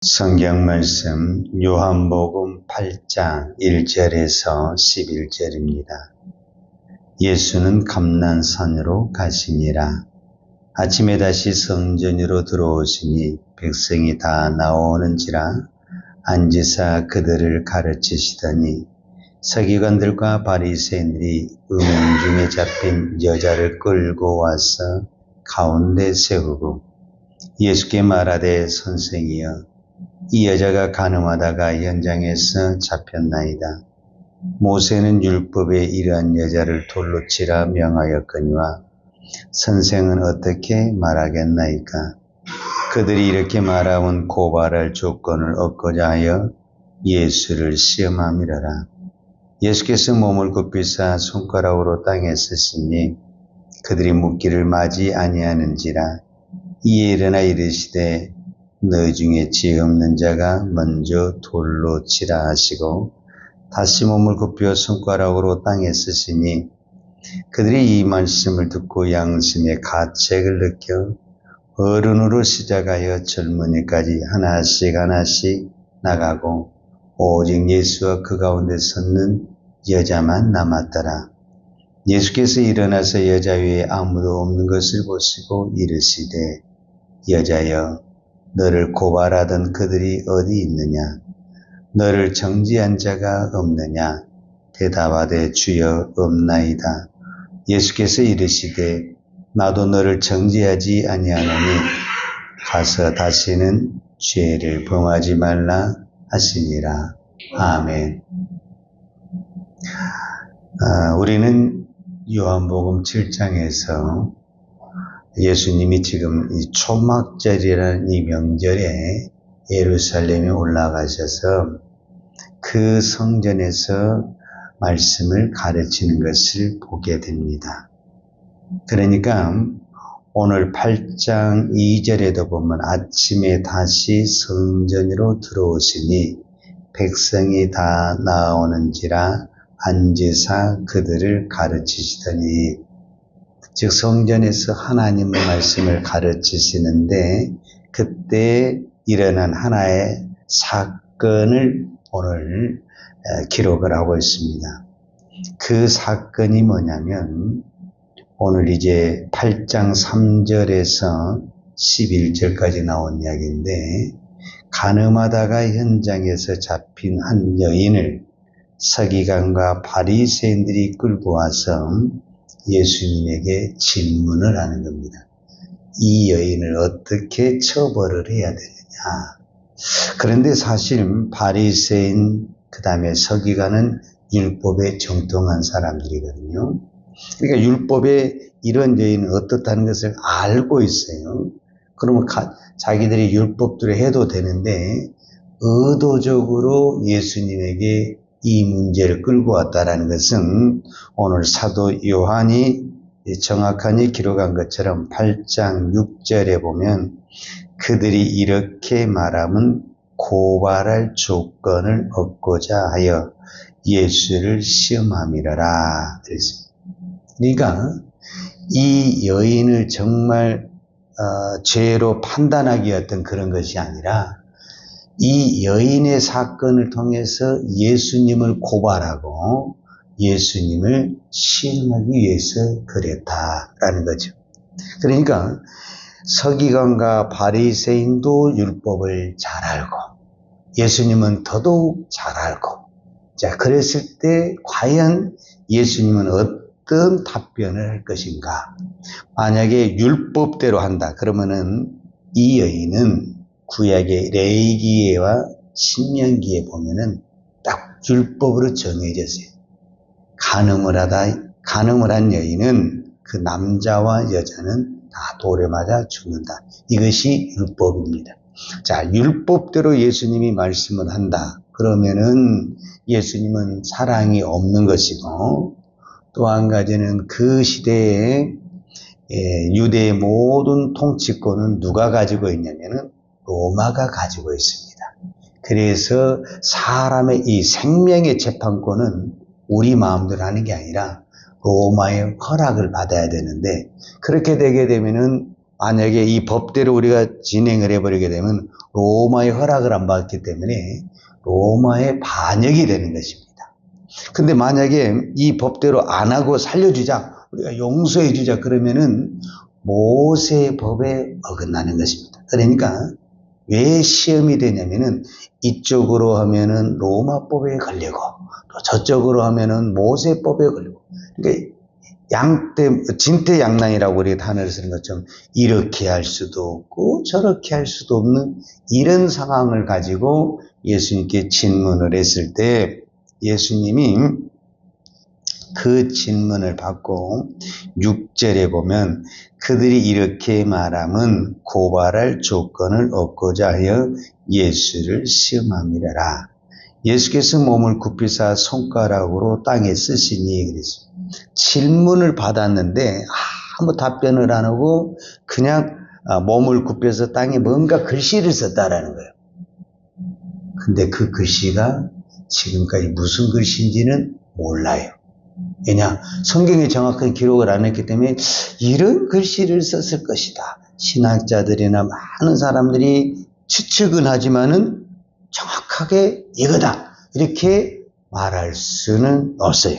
성경 말씀 요한복음 8장 1절에서 11절입니다. 예수는 감난산으로 가시니라. 아침에 다시 성전으로 들어오시니 백성이 다 나오는지라 앉으사 그들을 가르치시더니 서기관들과 바리새인들이 음행 중에 잡힌 여자를 끌고 와서 가운데 세우고 예수께 말하되 선생이여 이 여자가 간음하다가 현장에서 잡혔나이다. 모세는 율법에 이러한 여자를 돌로 치라 명하였거니와 선생은 어떻게 말하겠나이까? 그들이 이렇게 말하면 고발할 조건을 얻고자 하여 예수를 시험함이러라. 예수께서 몸을 굽히사 손가락으로 땅에 쓰시니 그들이 묻기를 마지 아니하는지라. 이에 일어나 이르시되 너희 중에 지혜 없는 자가 먼저 돌로 치라 하시고 다시 몸을 굽혀 손가락으로 땅에 쓰시니 그들이 이 말씀을 듣고 양심의 가책을 느껴 어른으로 시작하여 젊은이까지 하나씩 나가고 오직 예수와 그 가운데 섰는 여자만 남았더라. 예수께서 일어나서 여자 위에 아무도 없는 것을 보시고 이르시되 여자여 너를 고발하던 그들이 어디 있느냐? 너를 정죄한 자가 없느냐? 대답하되 주여 없나이다. 예수께서 이르시되 나도 너를 정죄하지 아니하노니 가서 다시는 죄를 범하지 말라 하시니라. 아멘. 우리는 요한복음 7장에서 예수님이 지금 이 초막절이라는 이 명절에 예루살렘에 올라가셔서 그 성전에서 말씀을 가르치는 것을 보게 됩니다. 그러니까 오늘 8장 2절에도 보면 아침에 다시 성전으로 들어오시니 백성이 다 나오는지라 앉으사 그들을 가르치시더니 즉 성전에서 하나님의 말씀을 가르치시는데 그때 일어난 하나의 사건을 오늘 기록을 하고 있습니다. 그 사건이 뭐냐면 오늘 이제 8장 3절에서 11절까지 나온 이야기인데 간음하다가 현장에서 잡힌 한 여인을 서기관과 바리새인들이 끌고 와서 예수님에게 질문을 하는 겁니다. 이 여인을 어떻게 처벌을 해야 되느냐. 그런데 사실 바리새인 그 다음에 서기관은 율법에 정통한 사람들이거든요. 그러니까 율법에 이런 여인은 어떻다는 것을 알고 있어요. 그러면 자기들이 율법대로 해도 되는데 의도적으로 예수님에게 이 문제를 끌고 왔다라는 것은 오늘 사도 요한이 정확하게 기록한 것처럼 8장 6절에 보면 그들이 이렇게 말하면 고발할 조건을 얻고자 하여 예수를 시험함이라라 그랬습니다. 그러니까 이 여인을 정말 죄로 판단하기 어떤 그런 것이 아니라 이 여인의 사건을 통해서 예수님을 고발하고 예수님을 시험하기 위해서 그랬다라는 거죠. 그러니까 서기관과 바리새인도 율법을 잘 알고 예수님은 더더욱 잘 알고 자 그랬을 때 과연 예수님은 어떤 답변을 할 것인가? 만약에 율법대로 한다 그러면은 이 여인은 구약의 레위기와 신명기에 보면은 딱 율법으로 정해졌어요. 간음을 한 여인은 그 남자와 여자는 다 돌에 맞아 죽는다. 이것이 율법입니다. 자, 율법대로 예수님이 말씀을 한다. 그러면은 예수님은 사랑이 없는 것이고 또 한 가지는 그 시대에 유대의 모든 통치권은 누가 가지고 있냐면은 로마가 가지고 있습니다. 그래서 사람의 이 생명의 재판권은 우리 마음대로 하는 게 아니라 로마의 허락을 받아야 되는데 그렇게 되게 되면은 만약에 이 법대로 우리가 진행을 해버리게 되면 로마의 허락을 안 받기 때문에 로마의 반역이 되는 것입니다. 근데 만약에 이 법대로 안 하고 살려주자, 우리가 용서해주자 그러면은 모세의 법에 어긋나는 것입니다. 그러니까 왜 시험이 되냐면은 이쪽으로 하면은 로마법에 걸리고 또 저쪽으로 하면은 모세법에 걸리고, 그러니까 진퇴양난이라고 우리가 단어를 쓰는 것처럼 이렇게 할 수도 없고 저렇게 할 수도 없는 이런 상황을 가지고 예수님께 질문을 했을 때 예수님이 그 질문을 받고 6절에 보면 그들이 이렇게 말함은 고발할 조건을 얻고자 하여 예수를 시험함이라. 예수께서 몸을 굽히사 손가락으로 땅에 쓰시니 그랬어요. 질문을 받았는데 아무 답변을 안 하고 그냥 몸을 굽혀서 땅에 뭔가 글씨를 썼다라는 거예요. 근데 그 글씨가 지금까지 무슨 글씨인지는 몰라요. 왜냐? 성경에 정확하게 기록을 안 했기 때문에 이런 글씨를 썼을 것이다. 신학자들이나 많은 사람들이 추측은 하지만은 정확하게 이거다 이렇게 말할 수는 없어요.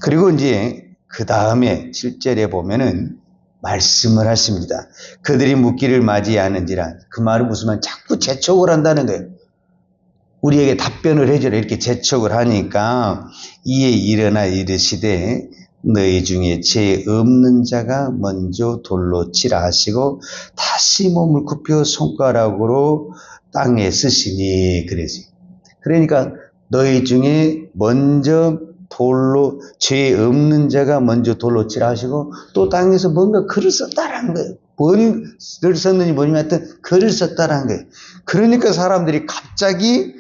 그리고 이제 그 다음에 7절에 보면은 말씀을 하십니다. 그들이 묻기를 맞이하는지라. 그 말은 무슨 말? 자꾸 재촉을 한다는 거예요. 우리에게 답변을 해주라 이렇게 재촉을 하니까 이에 일어나 이르시되 너희 중에 죄 없는 자가 먼저 돌로 치라 하시고 다시 몸을 굽혀 손가락으로 땅에 쓰시니 그랬어요. 그러니까 너희 중에 먼저 돌로 죄 없는 자가 먼저 돌로 치라 하시고 또 땅에서 뭔가 글을 썼다라는 거예요. 뭔 글을 썼는지 모르지만 하여튼 글을 썼다라는 거예요. 그러니까 사람들이 갑자기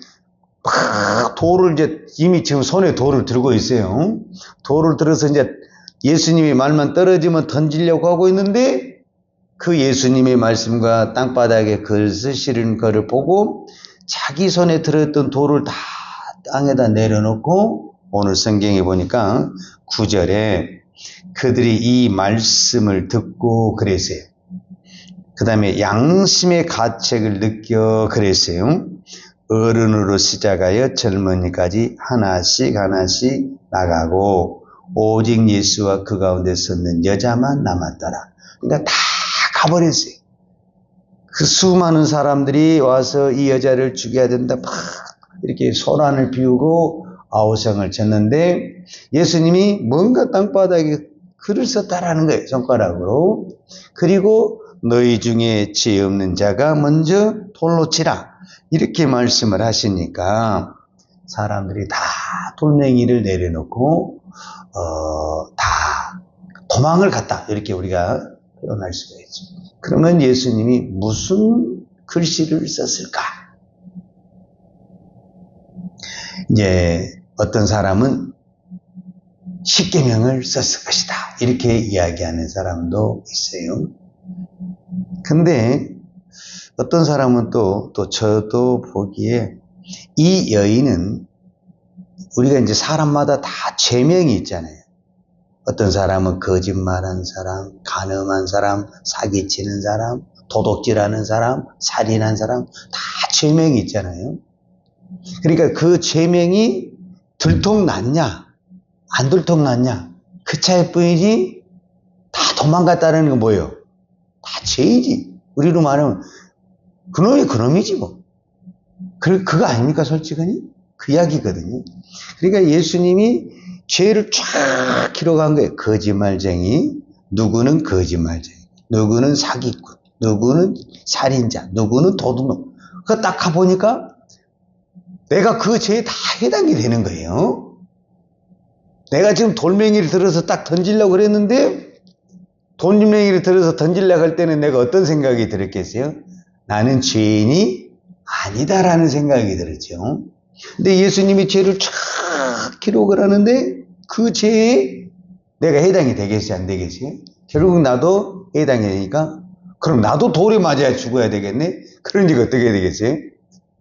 막 돌을 이제 이미 지금 손에 돌을 들고 있어요. 돌을 들어서 이제 예수님의 말만 떨어지면 던지려고 하고 있는데 그 예수님의 말씀과 땅바닥에 글 쓰시는 거를 보고 자기 손에 들었던 돌을 다 땅에다 내려놓고 오늘 성경에 보니까 9절에 그들이 이 말씀을 듣고 그랬어요. 그 다음에 양심의 가책을 느껴 그랬어요. 어른으로 시작하여 젊은이까지 하나씩 나가고 오직 예수와 그 가운데 섰는 여자만 남았더라. 그러니까 다 가버렸어요. 그 수많은 사람들이 와서 이 여자를 죽여야 된다 막 이렇게 소란을 피우고 아우성을 쳤는데 예수님이 뭔가 땅바닥에 글을 썼다라는 거예요. 손가락으로. 그리고 너희 중에 죄 없는 자가 먼저 돌로 치라. 이렇게 말씀을 하시니까 사람들이 다 돌멩이를 내려놓고 다 도망을 갔다. 이렇게 우리가 표현할 수가 있죠. 그러면 예수님이 무슨 글씨를 썼을까? 이제 어떤 사람은 십계명을 썼을 것이다. 이렇게 이야기하는 사람도 있어요. 근데 어떤 사람은 또 저도 보기에 이 여인은 우리가 이제 사람마다 다 죄명이 있잖아요. 어떤 사람은 거짓말한 사람, 간음한 사람, 사기치는 사람, 도둑질하는 사람, 살인한 사람 다 죄명이 있잖아요. 그러니까 그 죄명이 들통났냐 안 들통났냐 그 차이뿐이지 다 도망갔다는 건 뭐예요? 다 죄이지. 우리로 말하면 그놈이 그놈이지 뭐. 그거 아닙니까 솔직하니? 그 이야기거든요. 그러니까 예수님이 죄를 쫙 기록한 거예요. 거짓말쟁이, 누구는 거짓말쟁이, 누구는 사기꾼, 누구는 살인자, 누구는 도둑놈. 그거 딱 가보니까 내가 그 죄에 다 해당이 되는 거예요. 내가 지금 돌멩이를 들어서 딱 던지려고 그랬는데 돌멩이를 들어서 던지려고 할 때는 내가 어떤 생각이 들었겠어요? 나는 죄인이 아니다라는 생각이 들었죠. 근데 예수님이 죄를 쫙 기록을 하는데 그 죄에 내가 해당이 되겠어요? 안 되겠어요? 결국 나도 해당이 되니까 그럼 나도 돌에 맞아야 죽어야 되겠네? 그러니까 어떻게 되겠어요?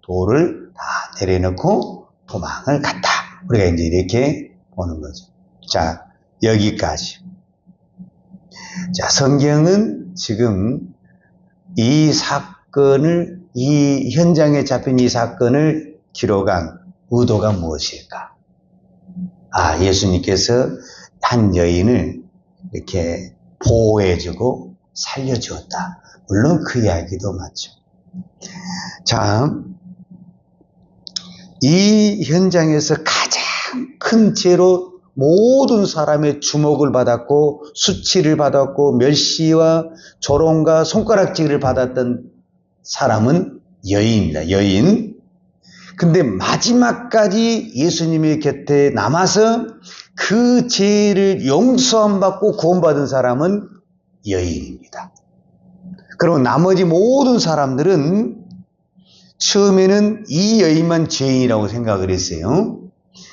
돌을 다 내려놓고 도망을 갔다. 우리가 이제 이렇게 보는 거죠. 자, 여기까지. 자, 성경은 지금 이 사건을, 이 현장에 잡힌 이 사건을 기록한 의도가 무엇일까? 예수님께서 한 여인을 이렇게 보호해주고 살려주었다. 물론 그 이야기도 맞죠. 자, 이 현장에서 가장 큰 죄로 모든 사람의 주목을 받았고 수치를 받았고 멸시와 조롱과 손가락질을 받았던 사람은 여인입니다. 여인. 근데 마지막까지 예수님의 곁에 남아서 그 죄를 용서함 받고 구원받은 사람은 여인입니다. 그리고 나머지 모든 사람들은 처음에는 이 여인만 죄인이라고 생각을 했어요.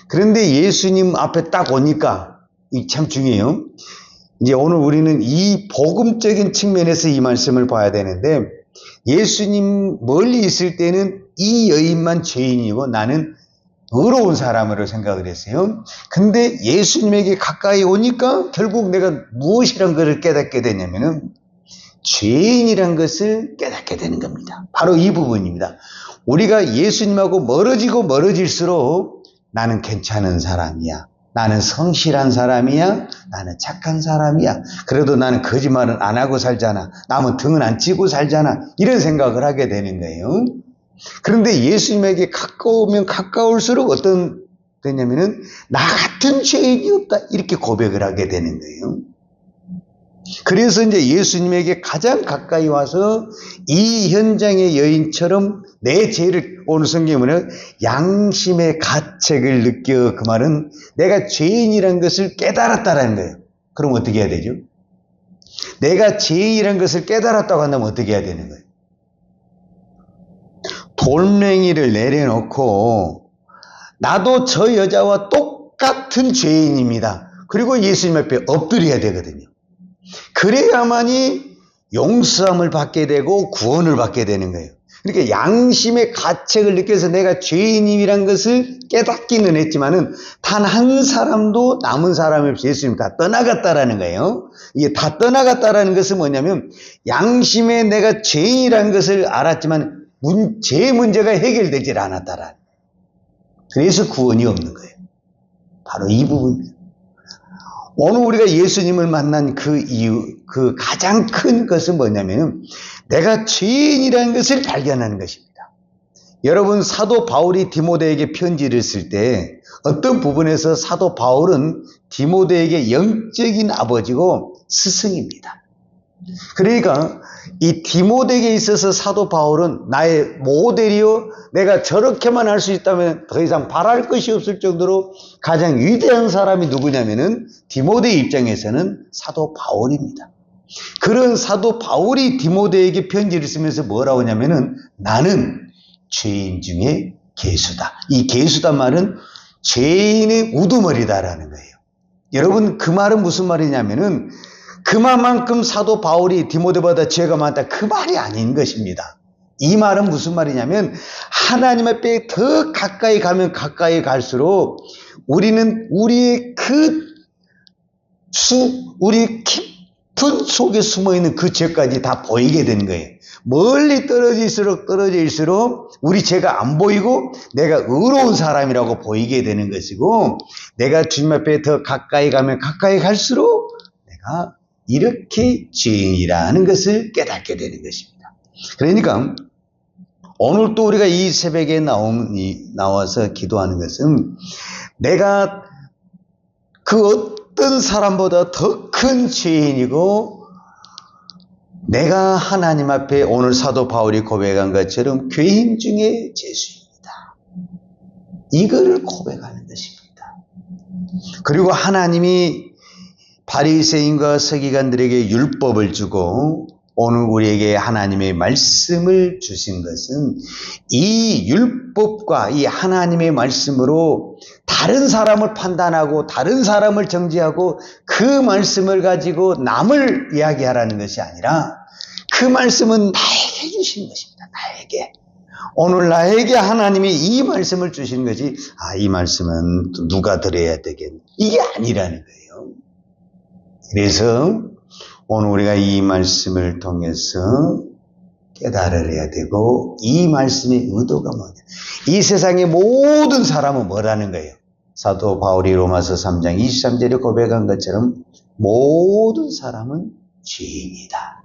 그런데 예수님 앞에 딱 오니까, 이 참 중요해요. 이제 오늘 우리는 이 복음적인 측면에서 이 말씀을 봐야 되는데, 예수님 멀리 있을 때는 이 여인만 죄인이고 나는 의로운 사람으로 생각을 했어요. 근데 예수님에게 가까이 오니까 결국 내가 무엇이란 것을 깨닫게 되냐면은 죄인이란 것을 깨닫게 되는 겁니다. 바로 이 부분입니다. 우리가 예수님하고 멀어지고 멀어질수록 나는 괜찮은 사람이야. 나는 성실한 사람이야. 나는 착한 사람이야. 그래도 나는 거짓말은 안 하고 살잖아. 남은 등은 안 치고 살잖아. 이런 생각을 하게 되는 거예요. 그런데 예수님에게 가까우면 가까울수록 어떤 되냐면은 나 같은 죄인이 없다. 이렇게 고백을 하게 되는 거예요. 그래서 이제 예수님에게 가장 가까이 와서 이 현장의 여인처럼 내 죄를, 오늘 성경은 양심의 가책을 느껴, 그 말은 내가 죄인이라는 것을 깨달았다라는 거예요. 그럼 어떻게 해야 되죠? 내가 죄인이라는 것을 깨달았다고 한다면 어떻게 해야 되는 거예요? 돌멩이를 내려놓고 나도 저 여자와 똑같은 죄인입니다. 그리고 예수님 앞에 엎드려야 되거든요. 그래야만이 용서함을 받게 되고 구원을 받게 되는 거예요. 그러니까 양심의 가책을 느껴서 내가 죄인이란 것을 깨닫기는 했지만은 단 한 사람도 남은 사람이 없이 예수님 다 떠나갔다라는 거예요. 이게 다 떠나갔다라는 것은 뭐냐면 양심에 내가 죄인이라는 것을 알았지만 죄 문제가 해결되질 않았다라는 거예요. 그래서 구원이 없는 거예요. 바로 이 부분입니다. 오늘 우리가 예수님을 만난 그 이유, 그 가장 큰 것은 뭐냐면 내가 죄인이라는 것을 발견하는 것입니다. 여러분, 사도 바울이 디모데에게 편지를 쓸 때 어떤 부분에서 사도 바울은 디모데에게 영적인 아버지고 스승입니다. 그러니까 이 디모데에게 있어서 사도 바울은 나의 모델이요, 내가 저렇게만 할 수 있다면 더 이상 바랄 것이 없을 정도로 가장 위대한 사람이 누구냐면은 디모데 입장에서는 사도 바울입니다. 그런 사도 바울이 디모데에게 편지를 쓰면서 뭐라고 하냐면은 나는 죄인 중에 괴수다. 이 괴수다 말은 죄인의 우두머리다라는 거예요. 여러분, 그 말은 무슨 말이냐면은 그만큼 사도 바울이 디모데보다 죄가 많다, 그 말이 아닌 것입니다. 이 말은 무슨 말이냐면 하나님 앞에 더 가까이 가면 가까이 갈수록 우리는 우리의 우리 깊은 속에 숨어있는 그 죄까지 다 보이게 되는 거예요. 멀리 떨어질수록 우리 죄가 안 보이고 내가 의로운 사람이라고 보이게 되는 것이고, 내가 주님 앞에 더 가까이 가면 가까이 갈수록 내가 이렇게 죄인이라는 것을 깨닫게 되는 것입니다. 그러니까 오늘 또 우리가 이 새벽에 나와서 기도하는 것은 내가 그 어떤 사람보다 더 큰 죄인이고 내가 하나님 앞에 오늘 사도 바울이 고백한 것처럼 죄인 중에 죄수입니다. 이거를 고백하는 것입니다. 그리고 하나님이 바리새인과 서기관들에게 율법을 주고 오늘 우리에게 하나님의 말씀을 주신 것은 이 율법과 이 하나님의 말씀으로 다른 사람을 판단하고 다른 사람을 정죄하고 그 말씀을 가지고 남을 이야기하라는 것이 아니라 그 말씀은 나에게 주신 것입니다. 나에게. 오늘 나에게 하나님이 이 말씀을 주신 것이 이 말씀은 누가 들어야 되겠네, 이게 아니라는 거예요. 그래서 오늘 우리가 이 말씀을 통해서 깨달아야 되고, 이 말씀의 의도가 뭐냐. 이 세상의 모든 사람은 뭐라는 거예요? 사도 바울이 로마서 3장 23절에 고백한 것처럼 모든 사람은 죄인이다.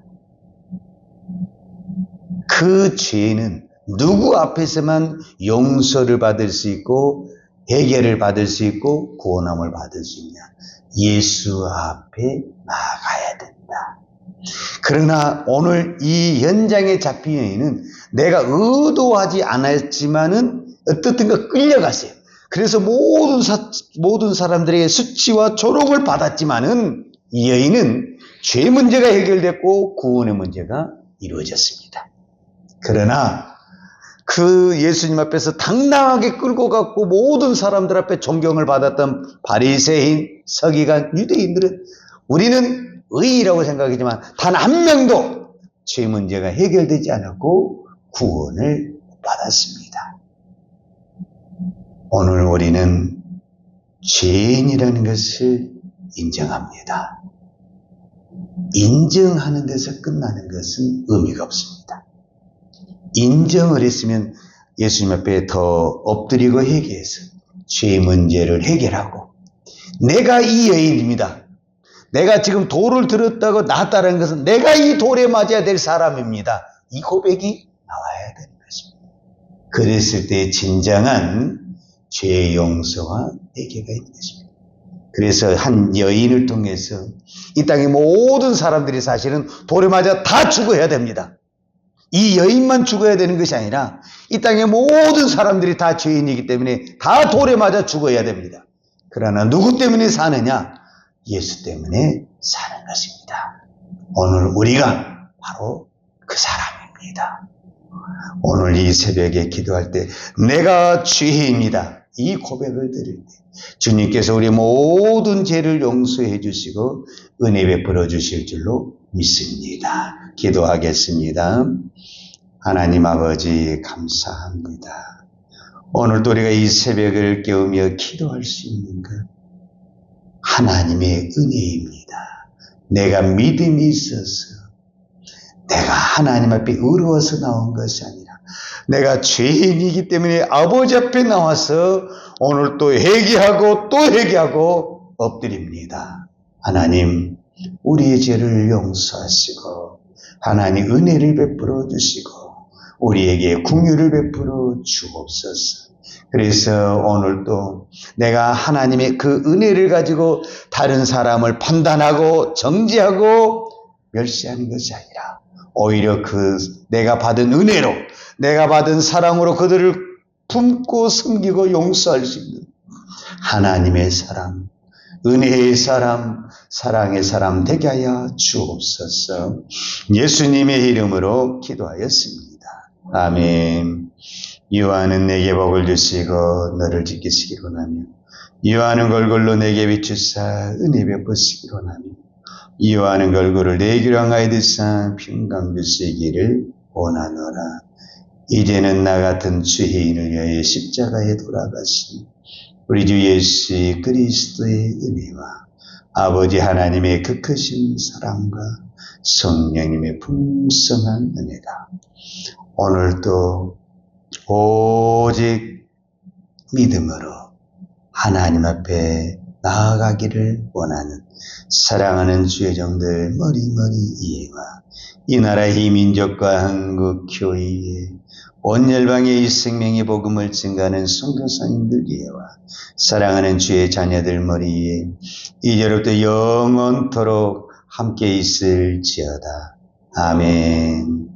그 죄는 누구 앞에서만 용서를 받을 수 있고 해결을 받을 수 있고 구원함을 받을 수 있냐? 예수 앞에 나가야 된다. 그러나 오늘 이 현장에 잡힌 여인은 내가 의도하지 않았지만은 어떻든가 끌려갔어요. 그래서 모든 사람들에게 수치와 조롱을 받았지만은 이 여인은 죄 문제가 해결됐고 구원의 문제가 이루어졌습니다. 그러나 그 예수님 앞에서 당당하게 끌고 갔고 모든 사람들 앞에 존경을 받았던 바리새인, 서기관, 유대인들은 우리는 의인이라고 생각하지만 단 한 명도 죄 문제가 해결되지 않았고 구원을 받았습니다. 오늘 우리는 죄인이라는 것을 인정합니다. 인정하는 데서 끝나는 것은 의미가 없습니다. 인정을 했으면 예수님 앞에 더 엎드리고 회개해서 죄 문제를 해결하고, 내가 이 여인입니다. 내가 지금 돌을 들었다고 나았다는 것은 내가 이 돌에 맞아야 될 사람입니다. 이 고백이 나와야 되는 것입니다. 그랬을 때 진정한 죄 용서와 회개가 있는 것입니다. 그래서 한 여인을 통해서 이 땅의 모든 사람들이 사실은 돌에 맞아 다 죽어야 됩니다. 이 여인만 죽어야 되는 것이 아니라 이 땅의 모든 사람들이 다 죄인이기 때문에 다 돌에 맞아 죽어야 됩니다. 그러나 누구 때문에 사느냐? 예수 때문에 사는 것입니다. 오늘 우리가 바로 그 사람입니다. 오늘 이 새벽에 기도할 때 내가 죄인입니다. 이 고백을 드릴 때 주님께서 우리 모든 죄를 용서해 주시고 은혜 베풀어 주실 줄로 믿습니다. 기도하겠습니다. 하나님 아버지 감사합니다. 오늘도 우리가 이 새벽을 깨우며 기도할 수 있는 것 하나님의 은혜입니다. 내가 믿음이 있어서 내가 하나님 앞에 의로워서 나온 것이 아니라 내가 죄인이기 때문에 아버지 앞에 나와서 오늘 또 회개하고 또 회개하고 엎드립니다. 하나님 우리의 죄를 용서하시고 하나님 은혜를 베풀어 주시고 우리에게 긍휼을 베풀어 주옵소서. 그래서 오늘도 내가 하나님의 그 은혜를 가지고 다른 사람을 판단하고 정죄하고 멸시하는 것이 아니라 오히려 그 내가 받은 은혜로 내가 받은 사랑으로 그들을 품고 섬기고 용서할 수 있는 하나님의 사람, 은혜의 사람, 사랑의 사람 되게 하여 주옵소서. 예수님의 이름으로 기도하였습니다. 아멘. 유하는 내게 복을 주시고 너를 지키시기로 하며 유하는 걸걸로 내게 비추사 은혜 베푸시기로 하며 유하는 걸걸을 내게로 향하여 드사 평강 주시기를 원하노라. 이제는 나 같은 죄인을 위하여 십자가에 돌아가신 우리 주 예수 그리스도의 은혜와 아버지 하나님의 그 크신 사랑과 성령님의 풍성한 은혜가 오늘도 오직 믿음으로 하나님 앞에 나아가기를 원하는 사랑하는 주의 종들 머리머리 이해와 이 나라 이 민족과 한국 교회에 온 열방의 이 생명의 복음을 증가하는 선교사님들 이해와 사랑하는 주의 자녀들 머리에 이제로부터 영원토록 함께 있을지어다. 아멘.